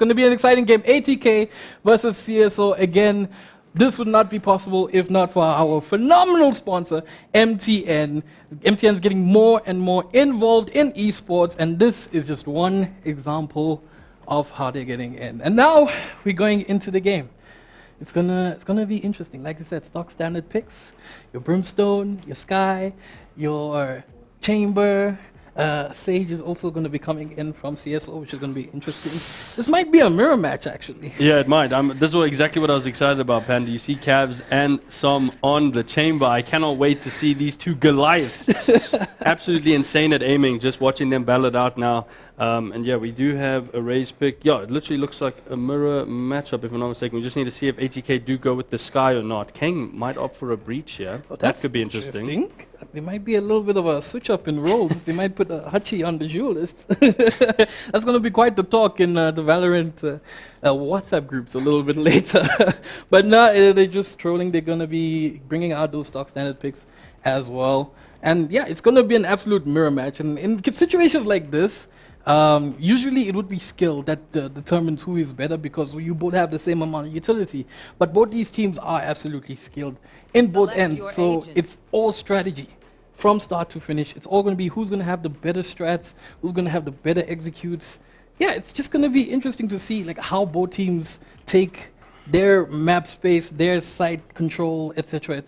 going to be an exciting game. ATK versus CSO. Again, this would not be possible if not for our phenomenal sponsor, MTN. MTN is getting more and more involved in esports, and this is just one example of how they're getting in. And now we're going into the game. It's gonna be interesting. Like I said, stock standard picks. Your Brimstone, your Sky, your Chamber. Sage is also going to be coming in from CSO, which is going to be interesting. This might be a mirror match, actually. Yeah, it might. This is exactly what I was excited about, Panda. You see Cavs and some on the Chamber. I cannot wait to see these two Goliaths. Absolutely insane at aiming, just watching them battle it out now. And yeah, we do have a raise pick. Yeah, it literally looks like a mirror matchup, if I'm not mistaken. We just need to see if ATK do go with the Sky or not. Kang might opt for a breach here. Oh, that could be interesting. There might be a little bit of a switch up in roles. They might put a Hachi on the duelist. That's going to be quite the talk in the Valorant WhatsApp groups a little bit later. But now they're just trolling. They're going to be bringing out those stock standard picks as well. And yeah, it's going to be an absolute mirror match. And in situations like this, usually it would be skill that determines who is better, because you both have the same amount of utility. But both these teams are absolutely skilled in both ends. So it's all strategy from start to finish. It's all going to be who's going to have the better strats, who's going to have the better executes. Yeah, it's just going to be interesting to see like how both teams take their map space, their site control, etc.,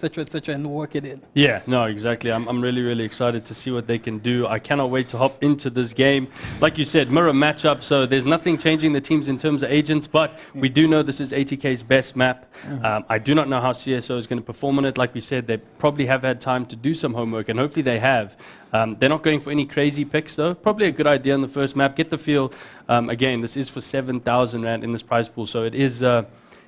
and work it in. Yeah, no, exactly. I'm really, really excited to see what they can do. I cannot wait to hop into this game. Like you said, mirror matchup, so there's nothing changing the teams in terms of agents, but we do know this is ATK's best map. I do not know how CSO is going to perform on it. Like we said, they probably have had time to do some homework, and hopefully they have. They're not going for any crazy picks, though. Probably a good idea on the first map. Get the feel. Again, this is for 7,000 Rand in this prize pool, so it is...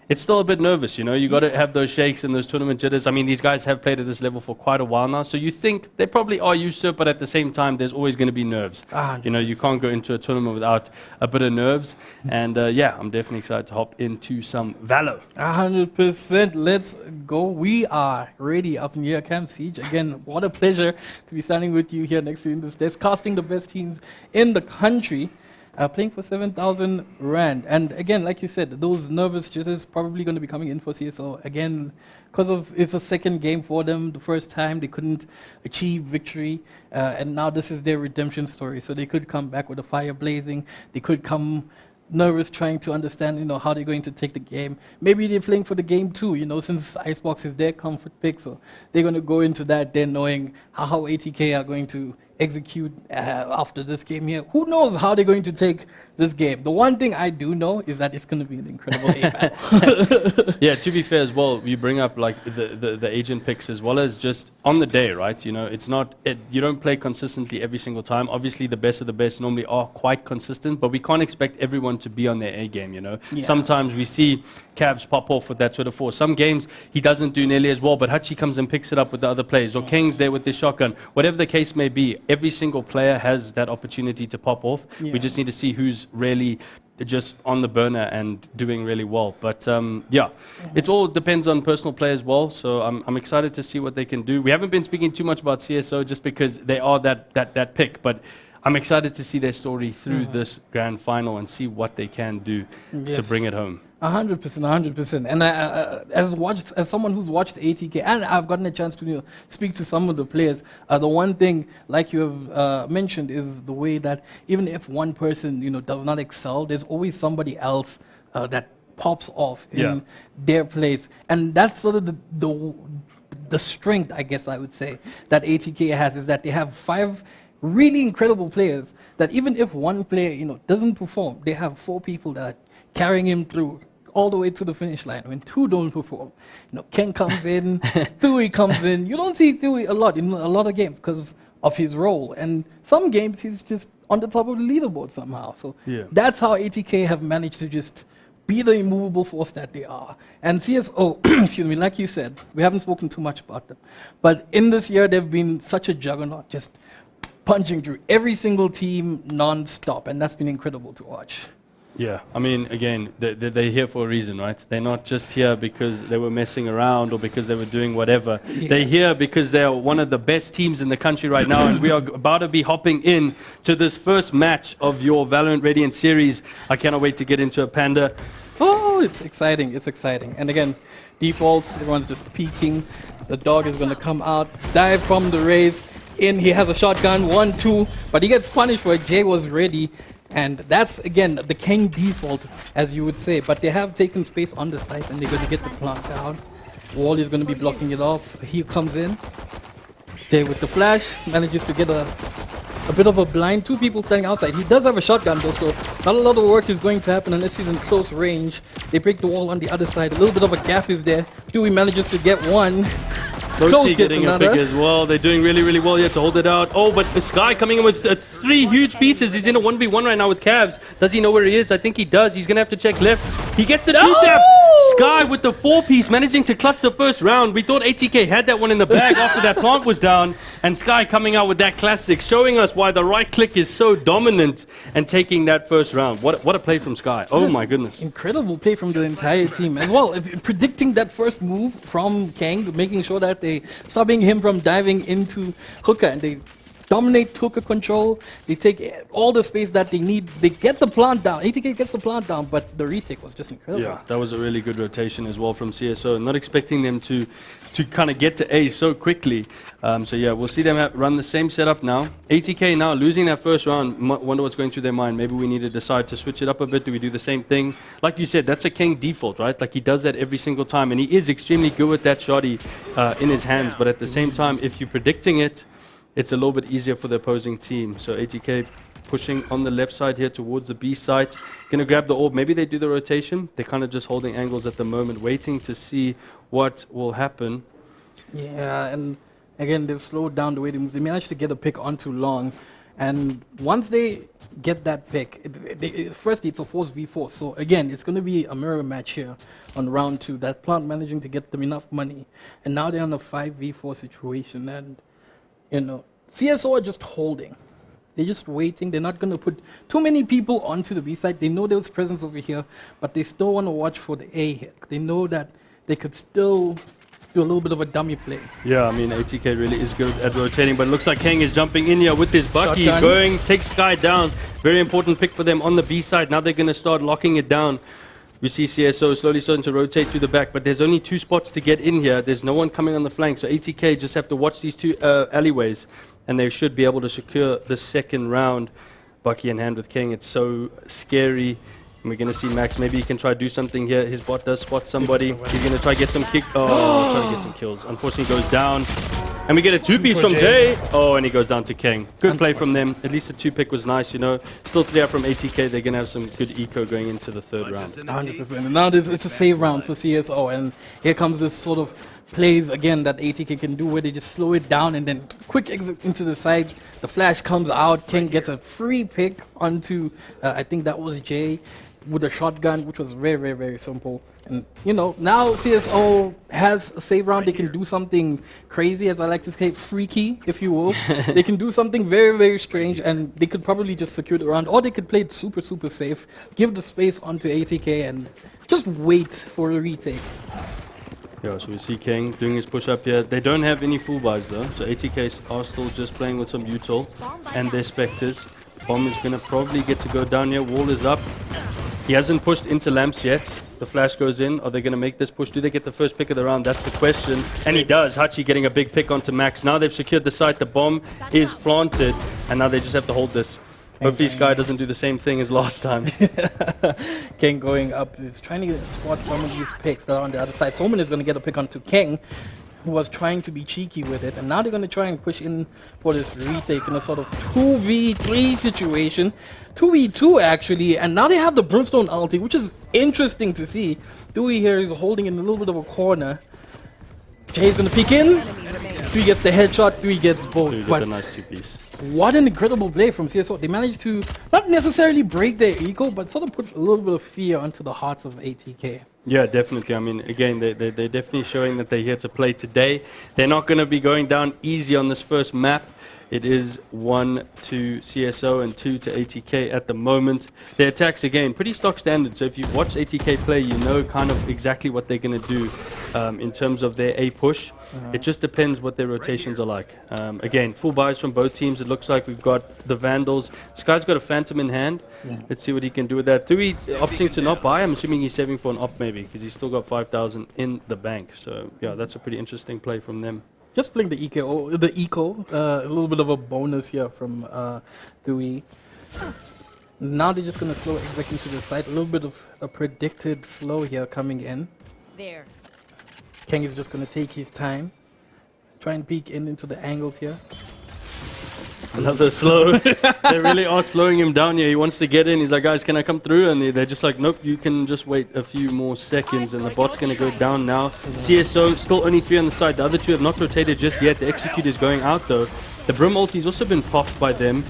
it's still a bit nervous, you know. You got to have those shakes and those tournament jitters. I mean, these guys have played at this level for quite a while now, so you think they probably are used to it, but at the same time, there's always going to be nerves. You know, you can't go into a tournament without a bit of nerves. And yeah, I'm definitely excited to hop into some Valo. 100%. Let's go. We are ready up in here, CamCeej. Again, what a pleasure to be standing with you here next to you in this desk, casting the best teams in the country. Playing for 7,000 Rand. And again, like you said, those nervous jitters probably going to be coming in for CSO. Again, because of it's a second game for them. The first time they couldn't achieve victory. And now this is their redemption story. So they could come back with a fire blazing. They could come nervous trying to understand, you know, how they're going to take the game. Maybe they're playing for the game too, you know, since Icebox is their comfort pick. So they're going to go into that then knowing how ATK are going to execute after this game here. Who knows how they're going to take this game? The one thing I do know is that it's going to be an incredible A battle. Yeah, to be fair as well, you bring up like the agent picks as well as just on the day, right? You know, it's not, you don't play consistently every single time. Obviously, the best of the best normally are quite consistent, but we can't expect everyone to be on their A game, you know? Yeah. Sometimes we see Cavs pop off with that sort of force. Some games he doesn't do nearly as well, but Hachi comes and picks it up with the other players, or King's there with the shotgun. Whatever the case may be, every single player has that opportunity to pop off. Yeah. We just need to see who's really just on the burner and doing really well. But yeah, it all depends on personal play as well. So I'm excited to see what they can do. We haven't been speaking too much about CSO just because they are that pick, but I'm excited to see their story through this grand final and see what they can do to bring it home. 100%, 100%. And as someone who's watched ATK, and I've gotten a chance to speak to some of the players, the one thing, like you have mentioned, is the way that even if one person, does not excel, there's always somebody else that pops off in their place, and that's sort of the strength, I guess I would say, that ATK has, is that they have 5 really incredible players that even if one player, doesn't perform, they have 4 people that are carrying him through all the way to the finish line. When 2 don't perform, Ken comes in, Thui comes in. You don't see Thui a lot in a lot of games because of his role. And some games he's just on the top of the leaderboard somehow. So that's how ATK have managed to just be the immovable force that they are. And CSO, excuse me, like you said, we haven't spoken too much about them. But in this year, they've been such a juggernaut, just punching through every single team non-stop. And that's been incredible to watch. Yeah, I mean, again, they're here for a reason, right? They're not just here because they were messing around or because they were doing whatever. Yeah. They're here because they're one of the best teams in the country right now, and we are about to be hopping in to this first match of your Valorant Radiant series. I cannot wait to get into a Panda. Oh, it's exciting, it's exciting. And again, defaults, everyone's just peeking. The dog is going to come out, dive from the raise. In, he has a shotgun, 1-2, but he gets punished for it. Jay was ready. And that's, again, the King default, as you would say. But they have taken space on the site, and they're going to get the plant down. Wall is going to be blocking it off. He comes in. Jay with the flash, manages to get a bit of a blind. Two people standing outside. He does have a shotgun, though, so not a lot of work is going to happen unless he's in close range. They break the wall on the other side. A little bit of a gap is there. Dewey manages to get one. Close getting a pick as well. They're doing really, really well here to hold it out. Oh, but the Sky coming in with 3 huge pieces. He's in a 1v1 right now with Cavs. Does he know where he is? I think he does. He's going to have to check left. He gets it out. Sky with the 4-piece, managing to clutch the first round. We thought ATK had that one in the bag after that plant was down. And Sky coming out with that classic, showing us why the right click is so dominant and taking that first round. What a play from Sky. Oh, my goodness. Incredible play from the entire team as well. Predicting that first move from Kang, making sure that they stopping him from diving into Hookah, and they dominate Hookah control. They take all the space that they need. They get the plant down. ATK gets the plant down, but the retake was just incredible. Yeah, that was a really good rotation as well from CSO. Not expecting them to kind of get to A so quickly. So yeah, we'll see them run the same setup now. ATK now losing that first round. Wonder what's going through their mind. Maybe we need to decide to switch it up a bit. Do we do the same thing? Like you said, that's a King default, right? Like he does that every single time, and he is extremely good with that shotty in his hands. But at the same time, if you're predicting it, it's a little bit easier for the opposing team. So ATK pushing on the left side here towards the B site. Going to grab the orb. Maybe they do the rotation. They're kind of just holding angles at the moment, waiting to see what will happen. Yeah, and again, they've slowed down the way they move. They managed to get a pick onto long. And once they get that pick, firstly, it's a force v4. So again, it's going to be a mirror match here on round 2. That plant managing to get them enough money. And now they're on a 5v4 situation. And, you know, CSO are just holding. They're just waiting. They're not going to put too many people onto the B side. They know there's presence over here, but they still want to watch for the A hit. They know that they could still do a little bit of a dummy play. Yeah, I mean, ATK really is good at rotating, but it looks like Kang is jumping in here with his Bucky. Going, takes Sky down. Very important pick for them on the B side. Now they're going to start locking it down. We see CSO slowly starting to rotate to the back, but there's only 2 spots to get in here. There's no one coming on the flank, so ATK just have to watch these 2 alleyways, and they should be able to secure the second round. Bucky in hand with King. It's so scary. And we're going to see Max. Maybe he can try to do something here. His bot does spot somebody. He's going to try to get some kick. Oh, try to get some kills. Unfortunately, he goes down. And we get a 2-piece from Jay. Oh, and he goes down to King. Good play from them. At least the 2-pick was nice, you know. Still 3 out from ATK. They're going to have some good eco going into the 3rd round. 100%. And now it's a save round for CSO. And here comes this sort of plays again that ATK can do where they just slow it down and then quick exit into the side. The flash comes out. King gets a free pick onto, I think that was Jay, with a shotgun, which was very, very, very simple. And, you know, now CSO has a save round. They can do something crazy, as I like to say, freaky, if you will. They can do something very, very strange, and they could probably just secure the round, or they could play it super, super safe, give the space onto ATK, and just wait for a retake. Yeah, so we see King doing his push up here. They don't have any full buys though, so ATK are still just playing with some Util and their Spectres. Bomb is going to probably get to go down here. Wall is up. He hasn't pushed into lamps yet. The flash goes in. Are they going to make this push? Do they get the first pick of the round? That's the question. And he does. Hachi getting a big pick onto Max. Now they've secured the site. The bomb is planted. And now they just have to hold this. Hopefully Sky doesn't do the same thing as last time. King going up. He's trying to spot some of these picks that are on the other side. Someone is going to get a pick onto King, who was trying to be cheeky with it. And now they're going to try and push in for this retake in a sort of 2v3 situation. 2v2 actually. And now they have the Brimstone ulti, which is interesting to see. Dewey here is holding in a little bit of a corner. Jay's going to peek in. Dewey gets the headshot. Dewey gets both. Dewey got a nice 2-piece. What an incredible play from CSO. They managed to not necessarily break their ego, but sort of put a little bit of fear onto the hearts of ATK. Yeah, definitely. I mean, again, they're definitely showing that they're here to play today. They're not going to be going down easy on this first map. It is 1 to CSO and 2 to ATK at the moment. Their attacks, again, pretty stock standard. So if you watch ATK play, you know kind of exactly what they're going to do in terms of their A push. It just depends what their rotations are like. Again, full buys from both teams. It looks like we've got the Vandals. This guy's got a Phantom in hand. Let's see what he can do with that. Dewey opting to not buy. I'm assuming he's saving for an op maybe, because he's still got 5,000 in the bank. So yeah, that's a pretty interesting play from them. Just playing the eco, a little bit of a bonus here from Dewey. Now they're just going to slow exec into the side. A little bit of a predicted slow here coming in. There. Kang is just going to take his time. Try and peek into the angles here. Another slow. They really are slowing him down here. He wants to get in. He's like, guys, can I come through? And they're just like, nope, you can just wait a few more seconds. And the bot's going to go down now. CSO, still only 3 on the side. The other 2 have not rotated just yet. The execute is going out, though. The Brim ulti's also been popped by them.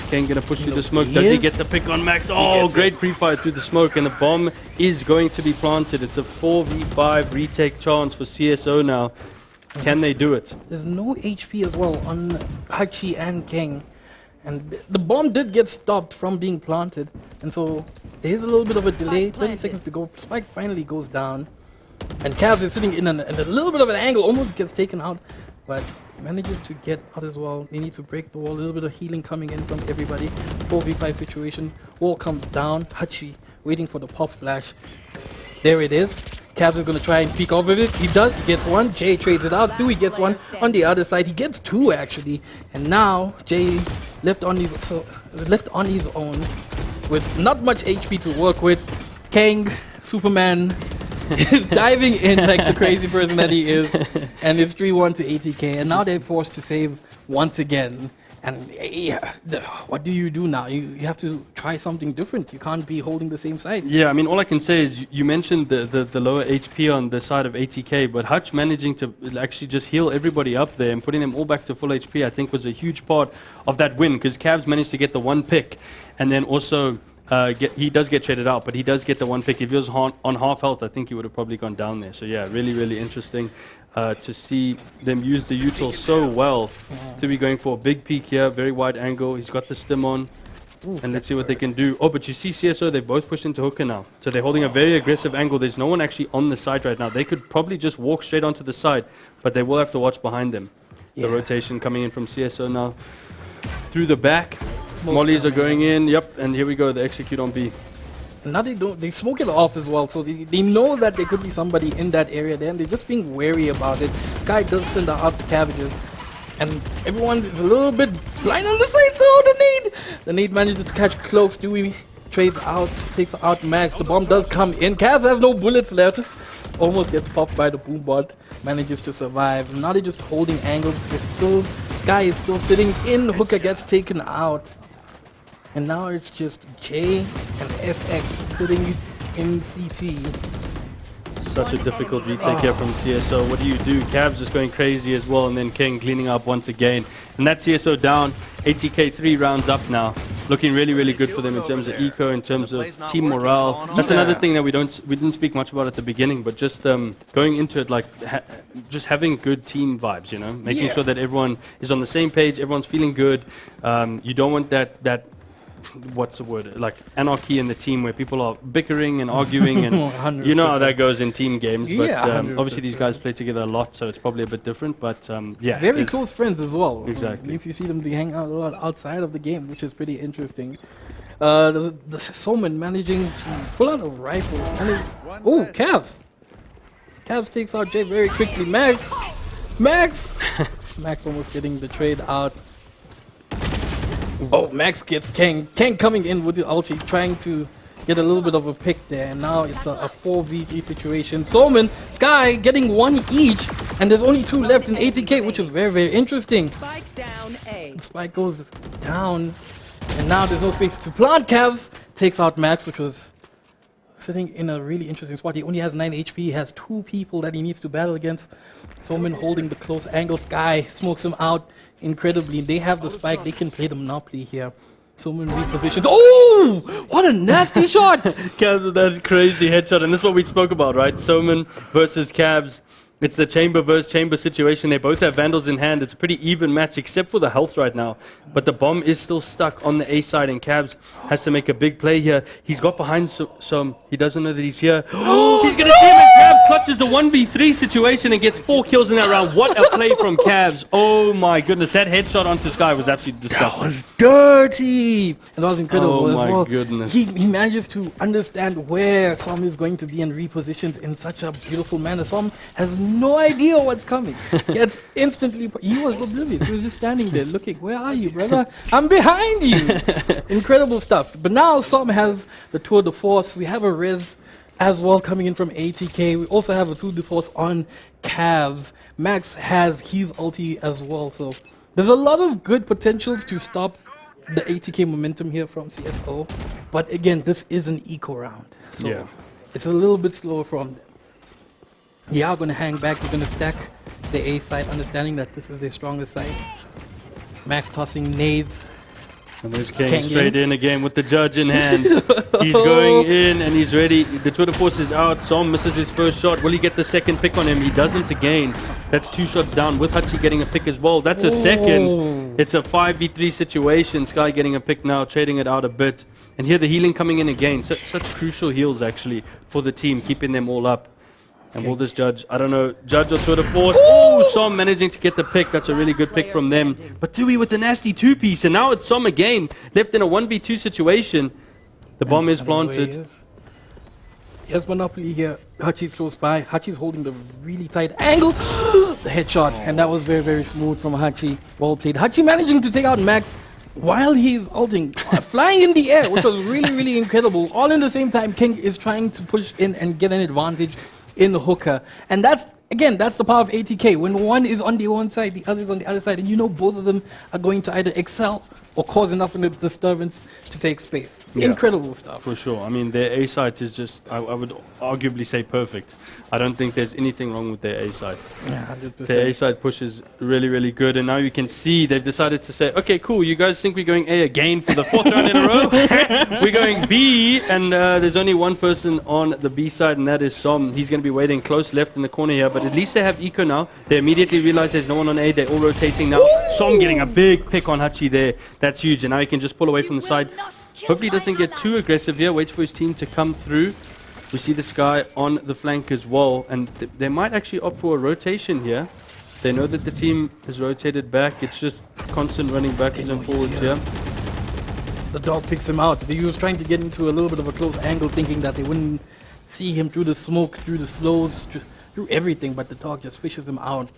Kane going to push through the smoke. Does he get the pick on Max? Oh, great pre-fire through the smoke. And the bomb is going to be planted. It's a 4v5 retake chance for CSO now. Can they do it? There's no HP as well on Hachi and Kang. And the bomb did get stopped from being planted. And so there's a little bit of a delay. 30 seconds to go. Spike finally goes down. And Cavs is sitting in a little bit of an angle. Almost gets taken out. But manages to get out as well. They need to break the wall. A little bit of healing coming in from everybody. 4v5 situation. Wall comes down. Hachi waiting for the pop flash. There it is. Cavs is going to try and peek off of it. He does. He gets one. Jay trades it out. Dewey gets one on the other side. He gets 2 actually. And now Jay left on his own with not much HP to work with. Kang, Superman, is diving in like the crazy person that he is. And it's 3-1 to ATK. And now they're forced to save once again. And yeah, what do you do now? You have to try something different. You can't be holding the same side. Yeah, I mean, all I can say is you mentioned the lower HP on the side of ATK, but Hutch managing to actually just heal everybody up there and putting them all back to full HP, I think was a huge part of that win, because Cavs managed to get the 1 pick, and then also he does get traded out, but he does get the 1 pick. If he was on half health, I think he would have probably gone down there. So yeah, really, really interesting. To see them use the util so well. To be going for a big peek here, very wide angle. He's got the stim on. And let's see what they can do. Oh, but you see CSO, they've both pushed into hooker now. So they're holding a very aggressive angle. There's no one actually on the side right now. They could probably just walk straight onto the side, but they will have to watch behind them. The rotation coming in from CSO now. Through the back. Mollies are going in. Yep, and here we go, the execute on B. Now they smoke it off as well, so they know that there could be somebody in that area there, and they're just being wary about it. Sky does send out the cabbages, and everyone is a little bit blind on the side, so the nade manages to catch cloaks. Dewey trades out, takes out Max. The bomb does come in. Cavs has no bullets left. Almost gets popped by the boom bot, manages to survive. Now they're just holding angles. Sky is still sitting in, hooker gets taken out. And now it's just J and SX sitting in CC. Such a difficult retake here from CSO. What do you do? Cavs just going crazy as well, and then King cleaning up once again. And that CSO down. ATK 3 rounds up now. Looking really, really good for them in terms of eco, in terms of team morale. That's another thing that we didn't speak much about at the beginning, but just going into it like just having good team vibes, you know, making sure that everyone is on the same page, everyone's feeling good. You don't want that what's the word, like anarchy in the team where people are bickering and arguing, and you know how that goes in team games. But obviously these guys play together a lot, so it's probably a bit different. But yeah, very close friends as well. Exactly. If you see them, they hang out a lot outside of the game, which is pretty interesting. The Soulman managing to pull out a rifle. Oh, Cavs! Cavs takes out Jay very quickly. Max almost getting the trade out. Oh, Max gets Kang. Kang coming in with the ulti, trying to get a little bit of a pick there. And now it's a 4v3 situation. Soulman, Sky getting 1 each. And there's only 2 left in ATK, which is very, very interesting. Spike down A. The spike goes down. And now there's no space to plant. Cavs takes out Max, which was sitting in a really interesting spot. He only has 9 HP. He has 2 people that he needs to battle against. Soulman holding the close angle. Sky smokes him out incredibly. They have the spike. They can play the monopoly here. Soulman repositions. Oh! What a nasty shot! Cavs with that crazy headshot. And this is what we spoke about, right? Soulman versus Cavs. It's the chamber versus chamber situation. They both have Vandals in hand. It's a pretty even match, except for the health right now. But the bomb is still stuck on the A side, and Cabs has to make a big play here. He's got behind some. He doesn't know that he's here. He's going to see him, and Cabs clutches the 1v3 situation and gets 4 kills in that round. What a play from Cabs. Oh my goodness. That headshot onto Sky was absolutely disgusting. That was dirty. And that was incredible as well. Oh my goodness. He manages to understand where Som is going to be and repositions in such a beautiful manner. Som has no idea what's coming. Gets instantly. He was oblivious. He was just standing there looking. Where are you, brother? I'm behind you. Incredible stuff. But now Som has the tour de force. We have a res as well coming in from ATK. We also have a tour de force on Cavs. Max has his ulti as well. So there's a lot of good potentials to stop the ATK momentum here from CSO. But again, this is an eco round. So it's a little bit slower from them. We are going to hang back. We're going to stack the A side, understanding that this is their strongest side. Max tossing nades. And there's King straight in again with the judge in hand. He's going in and he's ready. The tour de force is out. Som misses his first shot. Will he get the second pick on him? He doesn't again. That's 2 shots down with Hachi getting a pick as well. That's a second. It's a 5v3 situation. Sky getting a pick now, trading it out a bit. And here the healing coming in again. Such crucial heals actually for the team, keeping them all up. And will this judge, I don't know, judge or tour de force? Oh, Som managing to get the pick. That's a really good pick from them. But Tui with the nasty 2-piece. And now it's Som again, left in a 1v2 situation. The bomb is planted. He has Monopoly here. Hachi's close by. Hachi's holding the really tight angle. The headshot. And that was very, very smooth from Hachi. Well played. Hachi managing to take out Max while he's ulting, flying in the air, which was really, really incredible. All in the same time, King is trying to push in and get an advantage in the hooker. And that's, again, that's the power of ATK. When one is on the one side, the other is on the other side, and you know both of them are going to either excel or cause enough of a disturbance to take space. Incredible stuff. For sure. I mean, their A side is just, I would arguably say perfect. I don't think there's anything wrong with their A side. Yeah, 100%. Their A side push is really, really good. And now you can see they've decided to say, okay, cool, you guys think we're going A again for the 4th round in a row? We're going B, and there's only one person on the B side, and that is Som. He's going to be waiting close left in the corner here, but at least they have Eco now. They immediately realize there's no one on A. They're all rotating now. Som getting a big pick on Hachi there. That's huge, and now he can just pull away from the side. Hopefully he doesn't get too aggressive here. Waits for his team to come through. We see this guy on the flank as well, and they might actually opt for a rotation here. They know that the team has rotated back. It's just constant running backwards and forwards here. The dog picks him out. He was trying to get into a little bit of a close angle, thinking that they wouldn't see him through the smoke, through the slows, through everything, but the dog just fishes him out.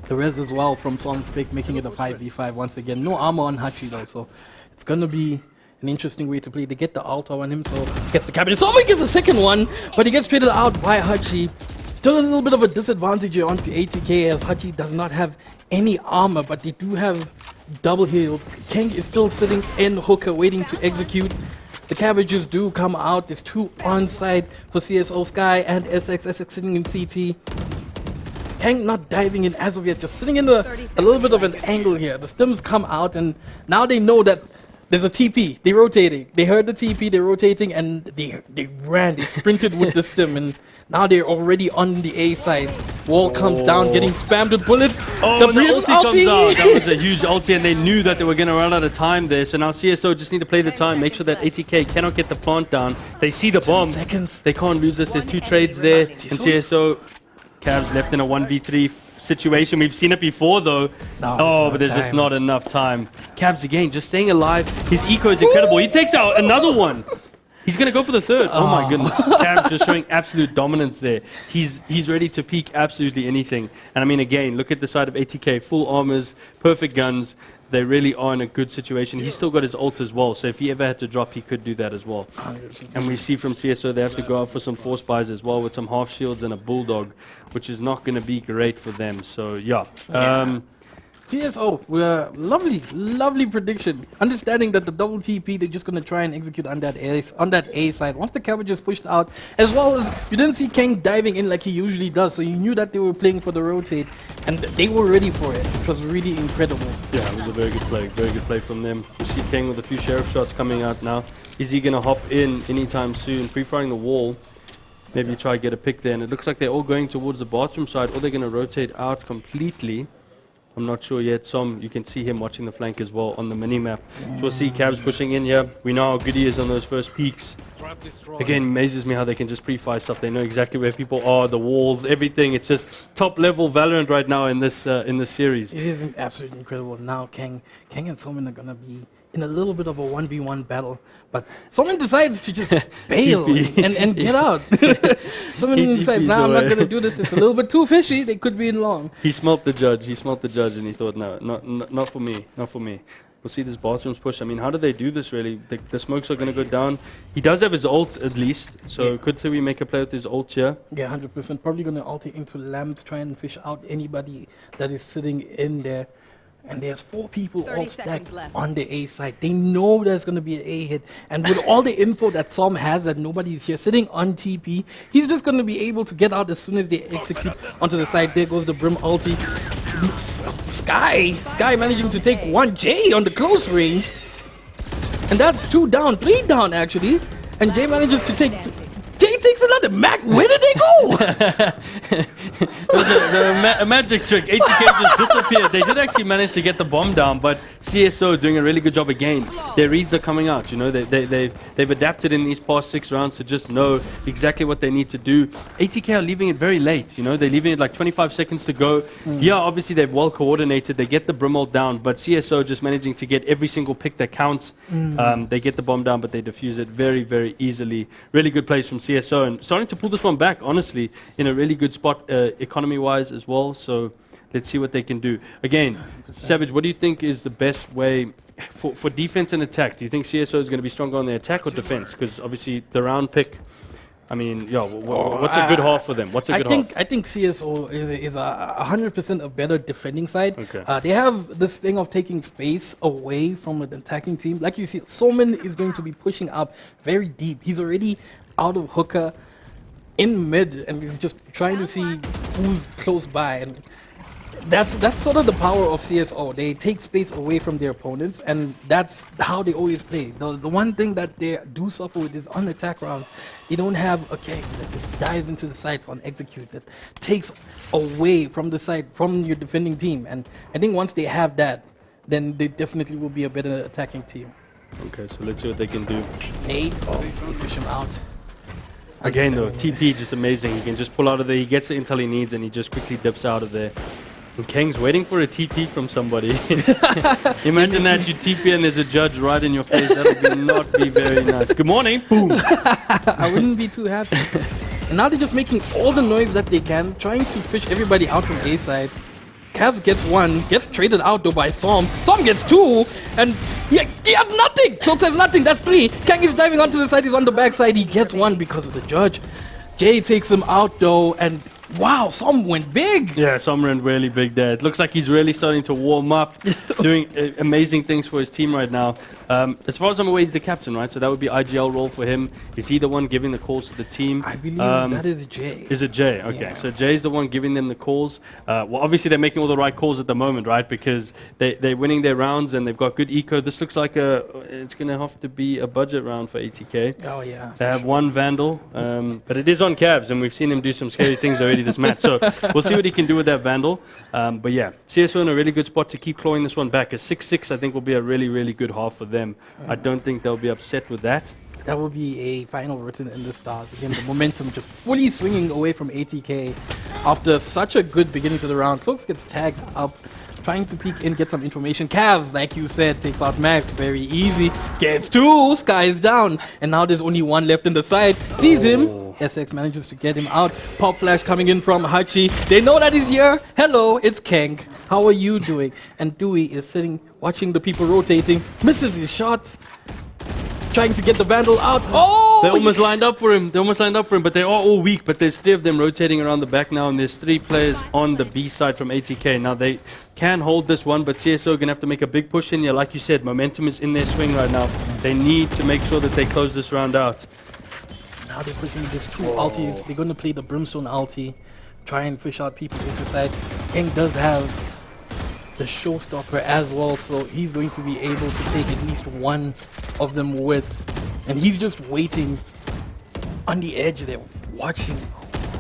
The res as well from Som's pick, making it a 5v5 once again. No armor on Hachi though, so it's gonna be an interesting way to play. They get the auto on him, so he gets the cabinet. So he gets a second one, but he gets traded out by Hachi. Still a little bit of a disadvantage here onto ATK, as Hachi does not have any armor, but they do have double heal. Kang is still sitting in hooker waiting to execute. The cabbages do come out. There's 2 on side for CSO Sky and SX sitting in CT. Kang not diving in as of yet, just sitting in a little bit of an angle here. The stims come out, and now they know that there's a TP. They're rotating. They heard the TP, they're rotating, and they ran, they sprinted with the stim, and now they're already on the A side. Wall comes down, getting spammed with bullets. Oh, the ulti comes out. That was a huge ulti, and they knew that they were going to run out of time there. So now CSO just need to play the time, make sure that ATK cannot get the plant down. They see the bomb. They can't lose this. There's 2 trades there, and CSO Cavs left in a 1v3 situation. We've seen it before though. But there's just not enough time. Cavs again, just staying alive. His eco is incredible. He takes out another one. He's going to go for the 3rd. Oh my goodness. Cavs just showing absolute dominance there. He's ready to peak absolutely anything. And I mean, again, look at the side of ATK. Full armors, perfect guns. They really are in a good situation. He's still got his ult as well, so if he ever had to drop, he could do that as well. And we see from CSO they have to go out for some force buys as well with some half shields and a bulldog, which is not going to be great for them. So yeah. CSO, lovely prediction. Understanding that the double TP, they're just going to try and execute on that A side. Once the cabbage is pushed out, as well as you didn't see Kang diving in like he usually does, so you knew that they were playing for the rotate, and they were ready for it, which was really incredible. Yeah, it was a very good play from them. You see Kang with a few sheriff shots coming out now. Is he going to hop in anytime soon? Pre-firing the wall. maybe try to get a pick there. And it looks like they're all going towards the bathroom side, or they're going to rotate out completely. I'm not sure yet. You can see him watching the flank as well on the mini-map. So we'll see Cavs pushing in here. We know how good he is on those first peaks. Again, amazes me how they can just pre-fire stuff. They know exactly where people are, the walls, everything. It's just top-level Valorant right now in this series. It is absolutely incredible. Now Kang and Somin are going to be in a little bit of a 1v1 battle, but someone decides to just bail and get out. Someone decides, nah, I'm not going to do this. It's a little bit too fishy. They could be in long. He smelt the judge. And he thought, no, not for me. Not for me. We'll see this bathrooms push. I mean, how do they do this, really? The smokes are going to go down. He does have his ult, at least. So could we make a play with his ult here? Yeah, 100%. Probably going to ult into Lamb, try and fish out anybody that is sitting in there. And there's 4 people all stacked on the A side. They know there's going to be an A hit. And with all the info that Som has that nobody's here sitting on TP, he's just going to be able to get out as soon as they execute onto the side. There goes the Brim ulti. Sky managing to take 1 J on the close range. And that's 2 down, 3 down actually. And Jay manages to take... Jay takes another Mac. Where did they go? It was a magic trick. ATK just disappeared. They did actually manage to get the bomb down, but CSO doing a really good job again. Their reads are coming out. You know, they've adapted in these past 6 rounds to just know exactly what they need to do. ATK are leaving it very late. You know, they're leaving it like 25 seconds to go. Yeah, obviously they've well coordinated. They get the brim ult down, but CSO just managing to get every single pick that counts. They get the bomb down, but they defuse it very, very easily. Really good plays from CSO and starting to pull this one back, honestly, in a really good spot economy-wise as well. So let's see what they can do. Again, 100%. Savage, what do you think is the best way for defense and attack? Do you think CSO is going to be stronger on the attack or defense? Because obviously the round pick, I mean, yeah, what's a good half for them? What's a good half? I think CSO is 100% a better defending side. Okay. They have this thing of taking space away from an attacking team. Like you see, Soman is going to be pushing up very deep. He's already out of hookah in mid, and he's just trying to see who's close by. And that's sort of the power of CSO. They take space away from their opponents, and that's how they always play. The one thing that they do suffer with is on attack rounds, they don't have a Kang that just dives into the sights on execute, that takes away from the side, from your defending team. And I think once they have that, then they definitely will be a better attacking team. Okay, so let's see what they can do. Nate, they fish him out. Again though, TP just amazing. He can just pull out of there, he gets the intel he needs, and he just quickly dips out of there. And Kang's waiting for a TP from somebody. Imagine that, you TP and there's a judge right in your face. That would not be very nice. Good morning. Boom. I wouldn't be too happy. And now they're just making all the noise that they can, trying to fish everybody out from A side. Cavs gets 1, gets traded out though by Som. Som gets 2, and he has nothing. Schultz has nothing, that's 3. Kang is diving onto the side, he's on the back side. He gets 1 because of the judge. Jay takes him out though, and wow, Som went big. Yeah, Som went really big there. It looks like he's really starting to warm up, doing amazing things for his team right now. As far as I'm aware, he's the captain, right? So that would be IGL role for him. Is he the one giving the calls to the team? I believe that is Jay. Is it Jay? Okay, yeah. So Jay's the one giving them the calls. Well, obviously they're making all the right calls at the moment, right? Because they're winning their rounds and they've got good eco. This looks like it's going to have to be a budget round for ATK. Oh, yeah. They have 1 Vandal, but it is on Cavs, and we've seen him do some scary things already this match. So we'll see what he can do with that Vandal. But yeah, CSO in a really good spot to keep clawing this one back. A 6-6, I think, will be a really, really good half for them. I don't think they'll be upset with that. That will be a final written in the stars. Again, the momentum just fully swinging away from ATK after such a good beginning to the round. Cloaks gets tagged up, trying to peek in, get some information. Cavs, like you said, takes out Max very easy. Gets 2, Sky is down. And now there's only 1 left in the side. Sees him. SX manages to get him out. Pop flash coming in from Hachi. They know that he's here. Hello, it's Kang. How are you doing? And Dewey is sitting, watching the people rotating. Misses his shots. Trying to get the Vandal out. Oh! They almost lined up for him. But they are all weak. But there's 3 of them rotating around the back now. And there's 3 players on the B side from ATK. Now they can hold this one, but CSO are going to have to make a big push in here. Like you said, momentum is in their swing right now. They need to make sure that they close this round out. Now they're pushing just 2 ultis. They're going to play the Brimstone ulti. Try and fish out people into side. Kang does have the showstopper as well, so he's going to be able to take at least 1 of them with. And he's just waiting on the edge there, watching,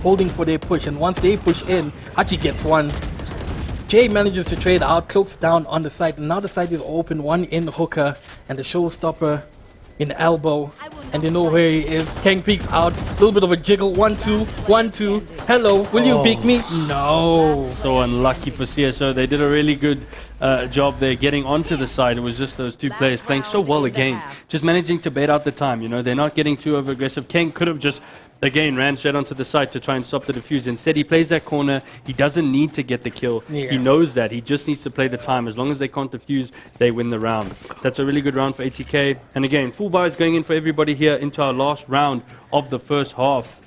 holding for their push, and once they push in, Hachi gets one. Jay manages to trade out, cloaks down on the side, and now the side is open, one in hooker, and the showstopper in elbow, and you know where he is. Kang peeks out, a little bit of a jiggle, 1-2, 1-2, hello, will you peek me? No. So unlucky for CSO. They did a really good job there getting onto the side. It was just those two players playing so well again, just managing to bait out the time. You know, they're not getting too over aggressive. Kang could have just again ran straight onto the side to try and stop the defuse. Instead, he plays that corner. He doesn't need to get the kill. He knows that. He just needs to play the time. As long as they can't defuse, they win the round. So that's a really good round for ATK. And again, full buys going in for everybody here into our last round of the first half.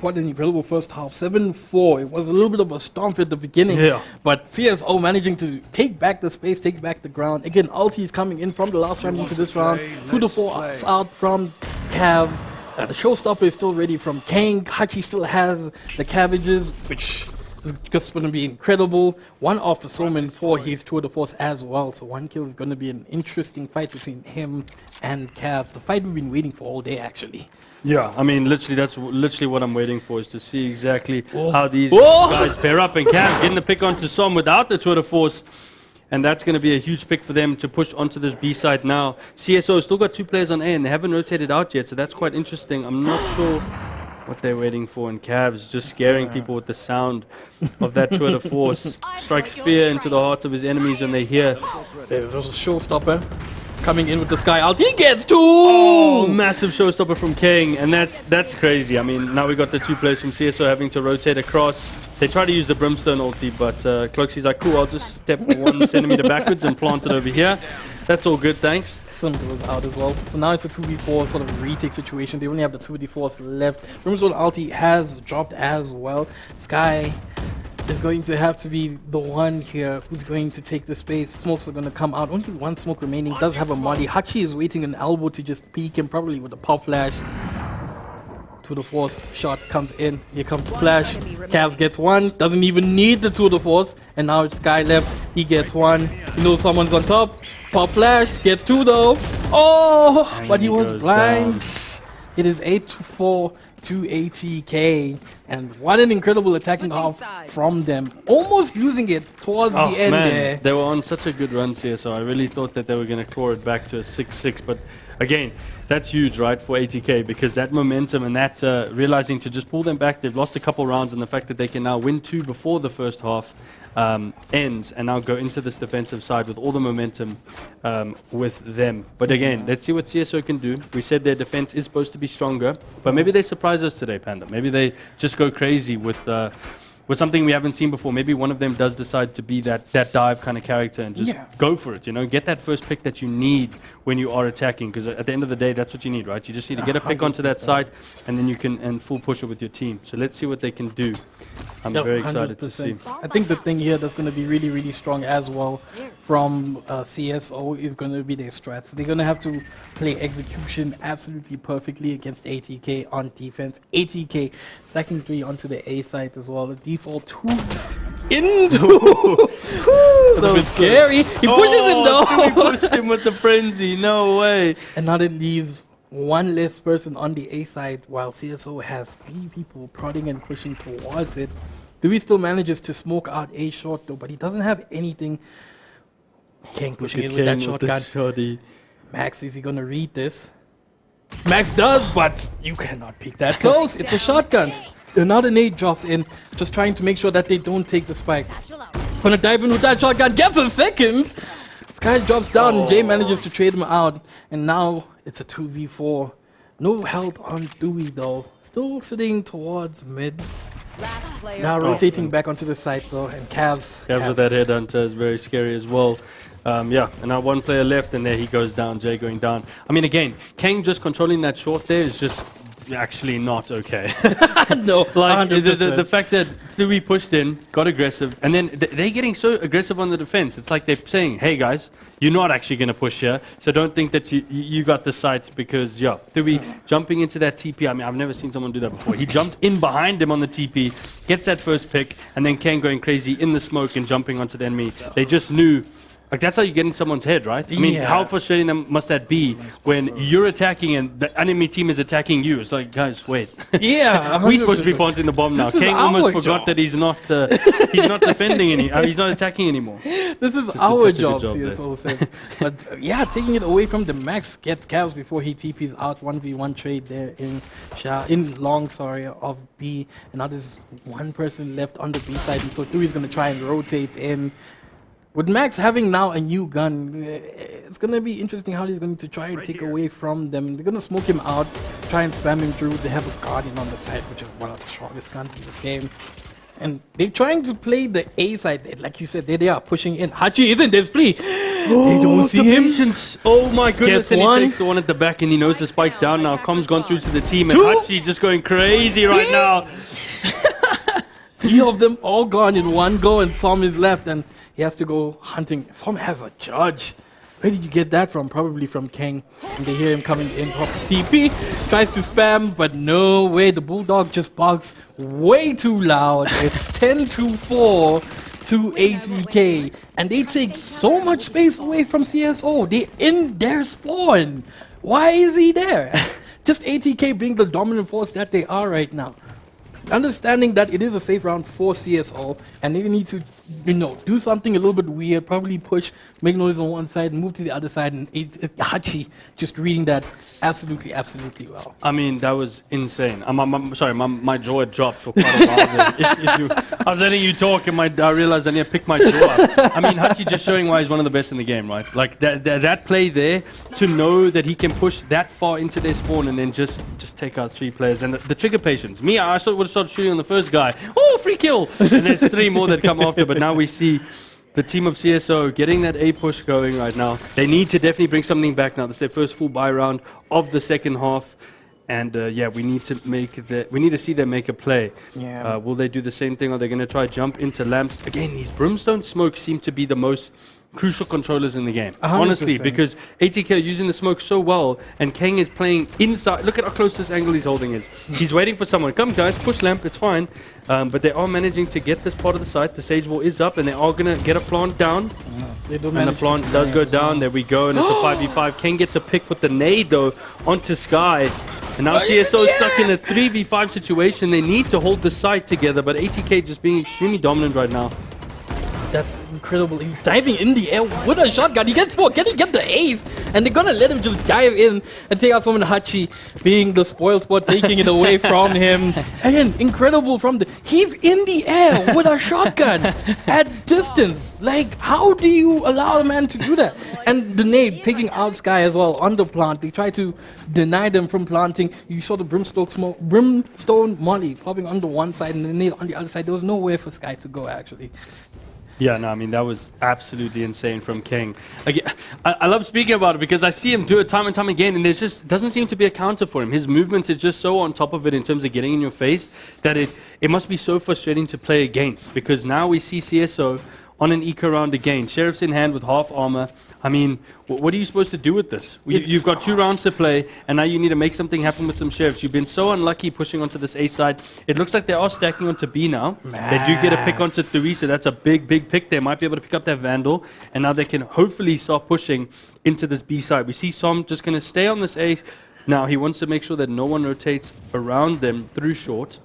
What an incredible first half. 7-4. It was a little bit of a stomp at the beginning. But CSO managing to take back the space, take back the ground. Again, ulti is coming in from the last round into this round. 2-4 out from Cavs. The showstopper is still ready from Kang. Hachi still has the cabbages, which is just going to be incredible. One off for Soman for his tour de force as well. So one kill is going to be an interesting fight between him and Cavs. The fight we've been waiting for all day, actually. Yeah, I mean, literally, that's literally what I'm waiting for, is to see exactly how these guys pair up. And Cam getting the pick onto Som without the tour de force. And that's going to be a huge pick for them to push onto this B side now. CSO still got two players on A, and they haven't rotated out yet, so that's quite interesting. I'm not sure what they're waiting for in Cavs, just scaring people with the sound of that tour de force. Strikes fear into the hearts of his enemies when they hear. There's a showstopper coming in with the sky out. He gets two! Oh, massive showstopper from Kang, and that's crazy. I mean, now we got the two players from CSO having to rotate across. They try to use the Brimstone ulti, but Cloaksy's like, cool, I'll just step 1 centimeter backwards and plant it over here. That's all good, thanks. Something was out as well. So now it's a 2v4 sort of retake situation. They only have the 2v4s left. Brimstone ulti has dropped as well. Sky is going to have to be the one here who's going to take the space. Smokes are going to come out. Only one smoke remaining. Does have a Molly. Hachi is waiting an elbow to just peek him, probably with a pop flash. Tour de force shot comes in. Here comes the flash. Cavs gets one. Doesn't even need the tour de force. And now it's Sky left. He gets one. He knows someone's on top. Pop flash. Gets two though. Oh, and but he was blind. Down. It is 8-4 to ATK. And what an incredible attacking half from them. Almost losing it towards the end there. They were on such a good run here, so I really thought that they were going to claw it back to a 6-6. But again, that's huge, right, for ATK, because that momentum and that realizing to just pull them back, they've lost a couple rounds, and the fact that they can now win 2 before the first half ends and now go into this defensive side with all the momentum with them. But again, let's see what CSO can do. We said their defense is supposed to be stronger, but maybe they surprise us today, Panda. Maybe they just go crazy with something we haven't seen before. Maybe one of them does decide to be that dive kind of character and just go for it, you know, get that first pick that you need when you are attacking, because at the end of the day, that's what you need, right? You just need to get a pick onto that side, and then you can full push it with your team. So let's see what they can do. I'm very excited 100%. To see. I think the thing here that's going to be really, really strong as well from CSO is going to be their strats. They're going to have to play execution absolutely perfectly against ATK on defense. ATK stacking 3 onto the A side as well. The default 2 into. That was scary. He pushes him though. He pushed him with the frenzy. No way. And now that leaves one less person on the A side, while CSO has 3 people prodding and pushing towards it. Dewey still manages to smoke out A short though, but he doesn't have anything. Kang pushing in with that shotgun. Max, is he gonna read this? Max does, but you cannot peek that close. It's a shotgun. Another nade drops in, just trying to make sure that they don't take the spike. Gonna dive in with that shotgun, gets a second. Sky drops down and Jay manages to trade him out. And now it's a 2v4. No help on Dewey though. Still sitting towards mid. Now rotating back onto the side though, and Cavs with that headhunter is very scary as well. Yeah, and now one player left, and there he goes down, Jay going down. I mean, again, Kang just controlling that short there is just actually not okay. No, like the fact that Dewey pushed in, got aggressive, and then they're getting so aggressive on the defense. It's like they're saying, hey guys, you're not actually going to push here, so don't think that you got the sights, because Dewey jumping into that TP. I mean, I've never seen someone do that before. He jumped in behind him on the TP, gets that first pick, and then Kang going crazy in the smoke and jumping onto the enemy. They just knew Like, that's how you get in someone's head, right? I mean, how frustrating must that be when you're attacking and the enemy team is attacking you? It's like, guys, wait. Yeah, we're supposed to be planting the bomb now. Kang almost forgot that he's not defending he's not attacking anymore. This is our job, CSO says. But yeah, taking it away from the Max gets Cavs before he TPs out 1v1 trade there in long, of B. And now there's one person left on the B side, and so Dewey's going to try and rotate in. With Max having now a new gun, it's going to be interesting how he's going to try and take away from them. They're going to smoke him out, try and spam him through. They have a Guardian on the side, which is one of the strongest guns in this game. And they're trying to play the A side. Like you said, they are pushing in. Hachi isn't there, Spree. They don't see him. Patience. Oh my goodness. Gets and one. He takes the one at the back and he knows the spike's down now. Com's gone through to the team and Hachi just going crazy right now. 3 of them all gone in one go, and Som is left and he has to go hunting. Som has a judge. Where did you get that from? Probably from Kang. And they hear him coming in. TP tries to spam, but no way. The Bulldog just barks way too loud. It's 10-4 to ATK. And they take so much space away from CSO. They're in their spawn. Why is he there? Just ATK being the dominant force that they are right now. Understanding that it is a safe round for CSO, and they need to, do something a little bit weird, probably push, make noise on one side, move to the other side, and Hachi just reading that absolutely well. I mean, that was insane. Sorry, my jaw had dropped for quite a while there. I was letting you talk, and I realized I need to pick my jaw up. I mean, Hachi just showing why he's one of the best in the game, right? Like, that play there, to know that he can push that far into their spawn and then just take out 3 players. And the trigger patience. Me, I would have started shooting on the first guy. Oh, free kill! And there's 3 more that come after, but now we see the team of CSO getting that A push going right now. They need to definitely bring something back now. This is their first full buy round of the second half. And we need to see them make a play. Yeah. Will they do the same thing? Are they going to try jump into lamps? Again, these brimstone smokes seem to be the most crucial controllers in the game. 100%. Honestly, because ATK are using the smoke so well, and Kang is playing inside. Look at how close this angle he's holding is. He's waiting for someone. Come, guys, push lamp. It's fine. But they are managing to get this part of the site. The Sage Wall is up, and they are going to get a plant down. And the plant does go down. There we go, and it's a 5v5. Kang gets a pick with the nade, though, onto Sky. And now CSO is stuck in a 3v5 situation. They need to hold the site together, but ATK just being extremely dominant right now. That's incredible. He's diving in the air with a shotgun. He gets 4. Can he get the ace? And they're gonna let him just dive in and take out someone. Hachi being the spoil spot, taking it away from him. Again, incredible from he's in the air with a shotgun at distance. Like, how do you allow a man to do that? And the nade taking out Sky as well on the plant. They try to deny them from planting. You saw the brimstone molly popping on the one side and the nade on the other side. There was nowhere for Sky to go, actually. Yeah, no, I mean, that was absolutely insane from Kang. Again, I love speaking about it because I see him do it time and time again, and there just doesn't seem to be a counter for him. His movement is just so on top of it in terms of getting in your face that it must be so frustrating to play against, because now we see CSO on an eco round again. Sheriff's in hand with half armor. I mean, what are you supposed to do with this? You've got 2 rounds to play, and now you need to make something happen with some Sheriffs. You've been so unlucky pushing onto this A side. It looks like they are stacking onto B now. They do get a pick onto 3, so that's a big pick. They might be able to pick up that Vandal, and now they can hopefully start pushing into this B side. We see Som just going to stay on this A. Now, he wants to make sure that no one rotates around them through short.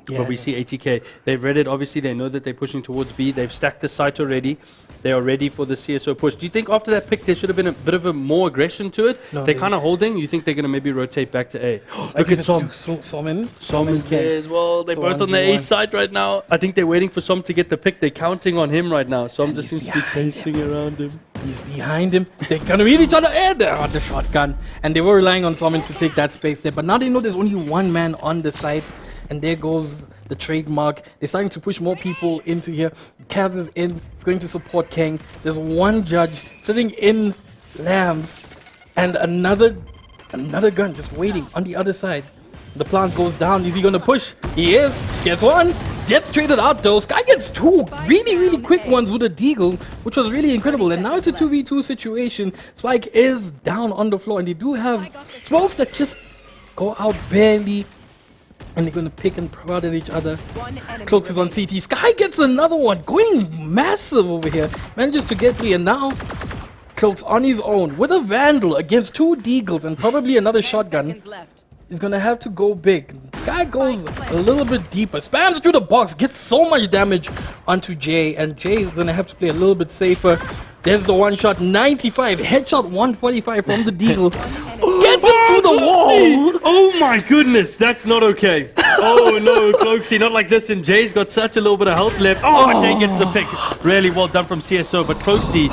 But we see ATK. They've read it. Obviously, they know that they're pushing towards B. They've stacked the site already. They are ready for the CSO push. Do you think after that pick, there should have been a bit of a more aggression to it? No, they're kind of holding. You think they're going to maybe rotate back to A? Look at Som. Som is there as well. They're both on the A side right now. I think they're waiting for Som to get the pick. They're counting on him right now. Som just seems to be chasing around him. He's behind him. They're going to meet each other. And they're on the shotgun. And they were relying on Som to take that space there. But now they know there's only one man on the site. And there goes the trademark. They're starting to push more people into here. Cavs is in. It's going to support Kang. There's one judge sitting in Lambs. And another gun just waiting on the other side. The plant goes down. Is he going to push? He is. Gets 1. Gets traded out though. Sky gets 2 really quick ones with a deagle, which was really incredible. And now it's a 2v2 situation. Spike is down on the floor. And they do have smokes that just go out barely. And they're gonna pick and prod at each other. Cloaks is on CT. Sky gets another one, going massive over here. Manages to get me, and now Cloaks on his own with a Vandal against 2 Deagles and probably another shotgun. He's gonna have to go big. Sky goes a little bit deeper, spams through the box, gets so much damage onto Jay, and Jay is gonna have to play a little bit safer. There's the one shot, 95, headshot 145 from the Deagle. Gets him through the wall! Oh my goodness, that's not okay. Oh no, Cloaksy, not like this, and Jay's got such a little bit of health left. Oh, Jay gets the pick. Really well done from CSO, but Cloaksy,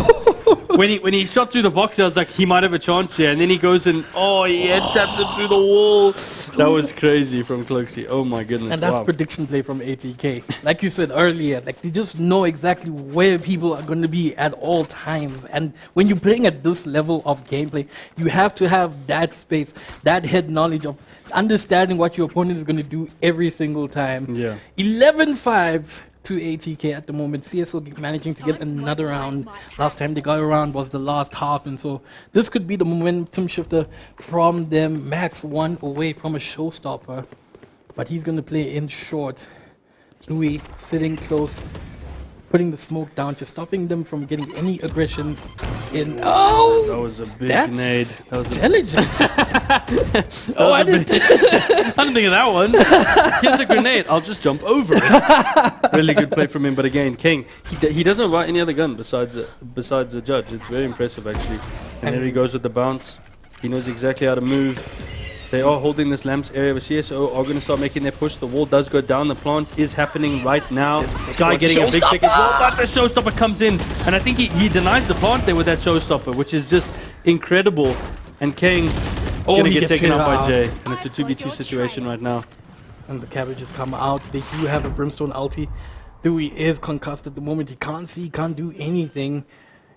when he shot through the box, I was like, he might have a chance here, and then he goes and, oh, he head taps it through the wall. That was crazy from Cloaksy. Oh my goodness. And that's prediction play from ATK. Like you said earlier, like they just know exactly where people are going to be at all times. And when you're playing at this level of gameplay, you have to have that space, that head knowledge of understanding what your opponent is going to do every single time. Yeah. 11-5 to ATK at the moment. CSO managing to get another round. Last time they got a round was the last half, and so this could be the momentum shifter from them. Max 1 away from a showstopper, but he's going to play in short. Louis sitting close, putting the smoke down, just stopping them from getting any aggression in. Oh! That was a big that's nade. That was intelligence. I didn't think of that one. Here's a grenade. I'll just jump over it. Really good play from him. But again, King, he doesn't write any other gun besides the judge. It's very impressive, actually. And there he goes with the bounce. He knows exactly how to move. They are holding this lamps area, but CSO are going to start making their push. The wall does go down. The plant is happening right now. Sky getting a big pick as well, but the showstopper comes in. And I think he denies the plant there with that showstopper, which is just incredible. And King going to get taken out by Jay. And it's a 2v2 situation right now. And the cabbages come out. They do have a brimstone ulti. Dewey is concussed at the moment. He can't see, can't do anything.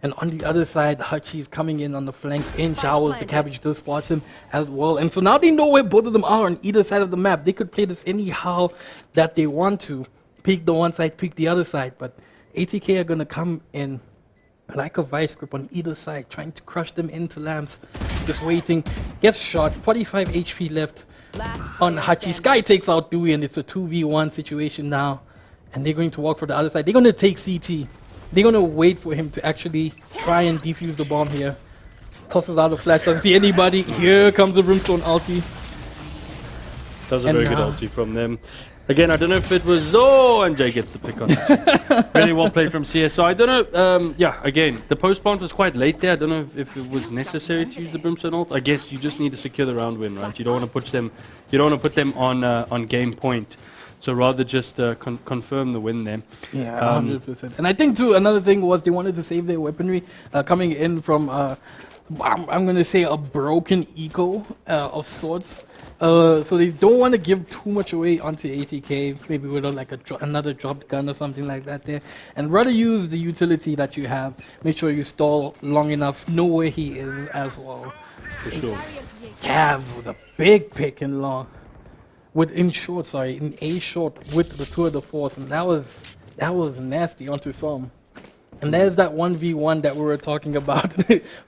And on the other side, Hachi's coming in on the flank in showers. The cabbage does spot him as well. And so now they know where both of them are on either side of the map. They could play this anyhow that they want to. Peek the one side, peek the other side. But ATK are going to come in like a vice grip on either side, trying to crush them into lamps. Just waiting. Gets shot. 45 HP left on Hachi. Sky takes out Dewey, and it's a 2v1 situation now. And they're going to walk for the other side. They're going to take CT. They're going to wait for him to actually try and defuse the bomb here. Tosses out a flash, doesn't see anybody. Here comes the brimstone ulti. That was a very good ulti from them. Again, I don't know if it was... Oh, and Jay gets the pick on it. Really well played from CSO. I don't know... yeah, again, the post plant was quite late there. I don't know if it was necessary to use the brimstone ult. I guess you just need to secure the round win, right? You don't want to push them... You don't want to put them on game point. So rather just confirm the win there. Yeah, 100%. And I think too, another thing was they wanted to save their weaponry coming in from, I'm going to say, a broken eco of sorts. So they don't want to give too much away onto ATK, maybe with like another dropped gun or something like that there. And rather use the utility that you have. Make sure you stall long enough, know where he is as well. For sure. Cavs with a big pick in long. In A short with the tour de force, and that was nasty onto some. And there's that 1v1 that we were talking about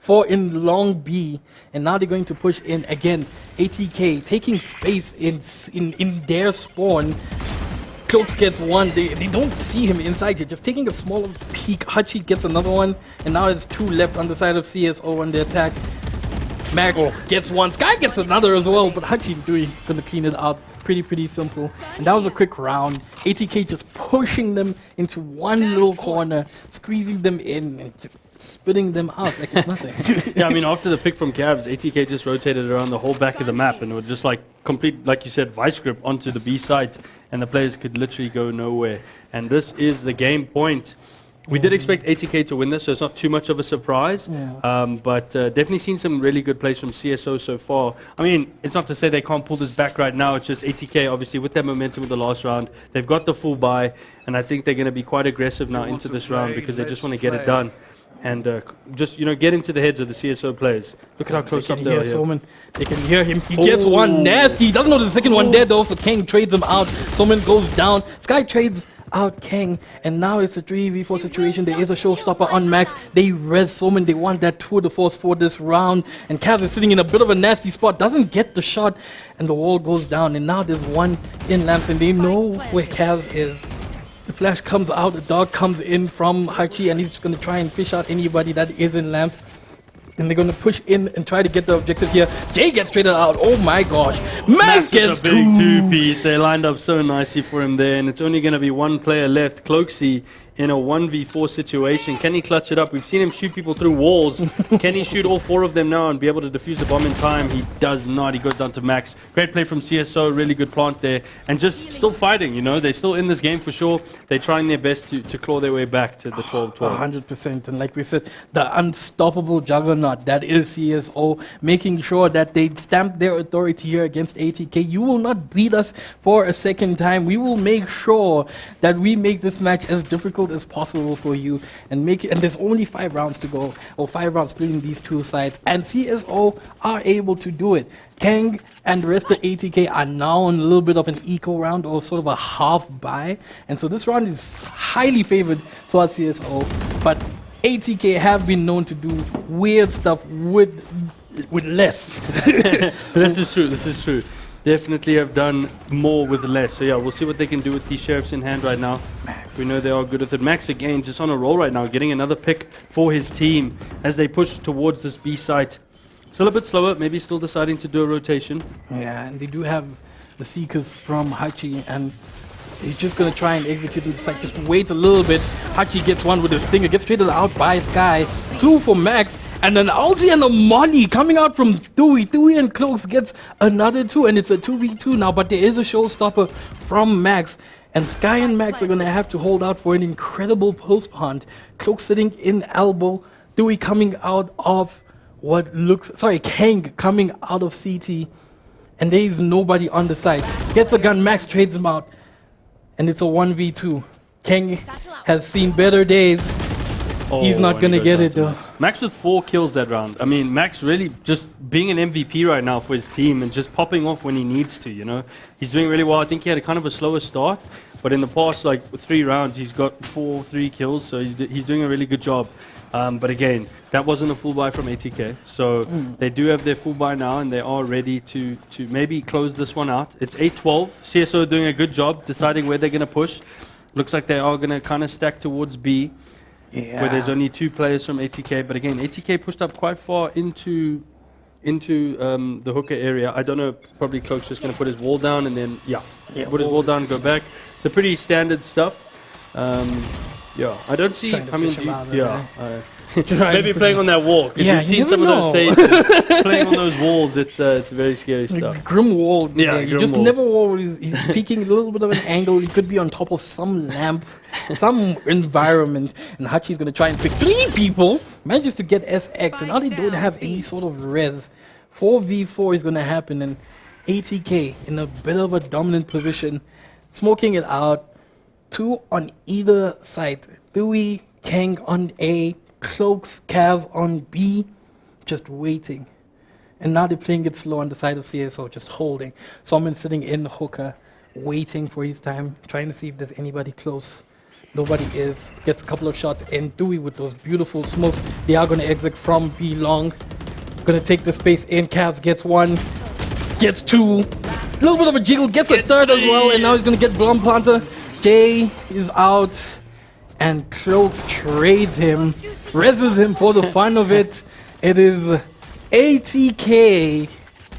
for in long B, and now they're going to push in again. ATK taking space in their spawn. Cloaks gets one. They don't see him inside yet, just taking a small peek. Hachi gets another one, and now there's 2 left on the side of CSO on the attack. Max gets one. Sky gets another as well, but Hachi gonna clean it out. Pretty simple. And that was a quick round. ATK just pushing them into one little corner, squeezing them in, and just spitting them out like it's nothing. Yeah, I mean, after the pick from Cavs, ATK just rotated around the whole back of the map, and it was just like complete, like you said, vice grip onto the B side, and the players could literally go nowhere. And this is the game point. We did expect ATK to win this, so it's not too much of a surprise. Yeah. But definitely seen some really good plays from CSO so far. I mean, it's not to say they can't pull this back right now. It's just ATK, obviously, with their momentum with the last round. They've got the full buy, and I think they're going to be quite aggressive now into this round because they just want to get it done. And just, get into the heads of the CSO players. Look at how close up they are here. They can hear him. He gets one nasty. He doesn't know the second one there, though, so King trades him out. Someone goes down. Sky trades out Kang, and now it's a 3v4 situation. There is a showstopper on Max. They res Soman. They want that tour de force for this round, and Cavs is sitting in a bit of a nasty spot, doesn't get the shot, and the wall goes down, and now there's one in lamps, and they know where Cavs is. The flash comes out, the dog comes in from Hachi, and he's going to try and fish out anybody that is in lamps. And they're going to push in and try to get the objective here. Jay gets traded out. Oh my gosh. Max gets a big two-piece. They lined up so nicely for him there, and it's only going to be one player left. Cloaksy in a 1v4 situation. Can he clutch it up? We've seen him shoot people through walls. Can he shoot all 4 of them now and be able to defuse the bomb in time? He does not. He goes down to Max. Great play from CSO. Really good plant there. And just still fighting, you know. They're still in this game for sure. They're trying their best to claw their way back to the 12-12. 100%. And like we said, the unstoppable juggernaut that is CSO, making sure that they stamp their authority here against ATK. You will not beat us for a second time. We will make sure that we make this match as difficult as possible for you and make it. And there's only 5 rounds to go, or 5 rounds splitting these 2 sides, and CSO are able to do it. Kang and the rest of ATK are now in a little bit of an eco round, or sort of a half buy, and so this round is highly favored towards CSO, but ATK have been known to do weird stuff with less. This is true. This is true. Definitely have done more with less. So yeah, we'll see what they can do with these sheriffs in hand right now. Max. We know they are good with it. Max again, just on a roll right now, getting another pick for his team as they push towards this B site. Still a bit slower, maybe still deciding to do a rotation. Yeah, and they do have the Seekers from Hachi, and he's just going to try and execute the site. Just wait a little bit. Hachi gets one with his stinger, gets traded out by Sky. 2 for Max, and an ulti and a molly coming out from Dewey. Dewey and Cloaks gets another 2, and it's a 2v2 now, but there is a showstopper from Max. And Sky and Max are going to have to hold out for an incredible post hunt. Cloaks sitting in elbow. Dewey coming out of Kang coming out of CT. And there is nobody on the side. Gets a gun, Max trades him out. And it's a 1v2. Kang has seen better days. He's not going to get it though. Max with 4 kills that round. I mean, Max really just being an MVP right now for his team and just popping off when he needs to, you know. He's doing really well. I think he had a kind of a slower start, but in the past, like 3 rounds, he's got 3 kills, so he's doing a really good job. But again, that wasn't a full buy from ATK, so they do have their full buy now, and they are ready to maybe close this one out. It's 8-12. CSO doing a good job deciding where they're going to push. Looks like they are going to kind of stack towards B. Yeah. Where there's only 2 players from ATK, but again, ATK pushed up quite far into the hooker area. I don't know, probably Cloak's just going to put his wall down and then, put his wall down, go back. The pretty standard stuff. Yeah, I don't see, I mean, maybe playing on that wall, because you've seen some of those sages. Playing on those walls, it's very scary stuff. Grim wall. Yeah, you just never know. He's peeking a little bit of an angle. He could be on top of some lamp, some environment, and Hachi's going to try and pick 3 people. Manages to get SX, and now they don't have any sort of res. 4v4 is going to happen, and ATK in a bit of a dominant position, smoking it out. 2 on either side. Dewey, Kang on A, Cloaks, Cavs on B, just waiting. And now they're playing it slow on the side of CSO, just holding. Someone sitting in the hooker, waiting for his time, trying to see if there's anybody close. Nobody is. Gets a couple of shots in. Dewey with those beautiful smokes. They are going to exit from B long. Going to take the space in. Cavs gets 1, gets 2. A little bit of a jiggle, gets a 3rd as well, and now he's going to get Blom Planter. Jay is out, and Cloaks trades him, reses him for the fun of it. It is ATK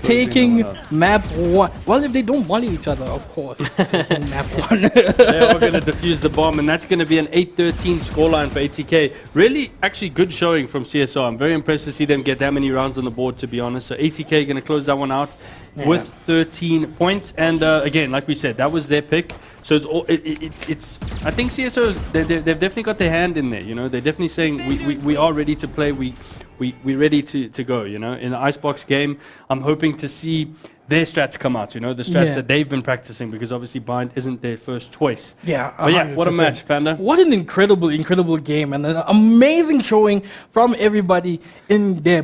taking map 1. Well, if they don't molly each other, of course. Taking map 1. They are going to defuse the bomb, and that's going to be an 8-13 scoreline for ATK. Really, actually good showing from CSO. I'm very impressed to see them get that many rounds on the board, to be honest. So ATK going to close that one out with 13 points. And again, like we said, that was their pick. So it's I think CSO, they've definitely got their hand in there, you know. They're definitely saying we are ready to play, we're ready to go, you know. In the Icebox game, I'm hoping to see their strats come out, you know, the strats that they've been practicing, because obviously Bind isn't their first choice. Yeah, but yeah, what a match, Panda. What an incredible game, and an amazing showing from everybody in there.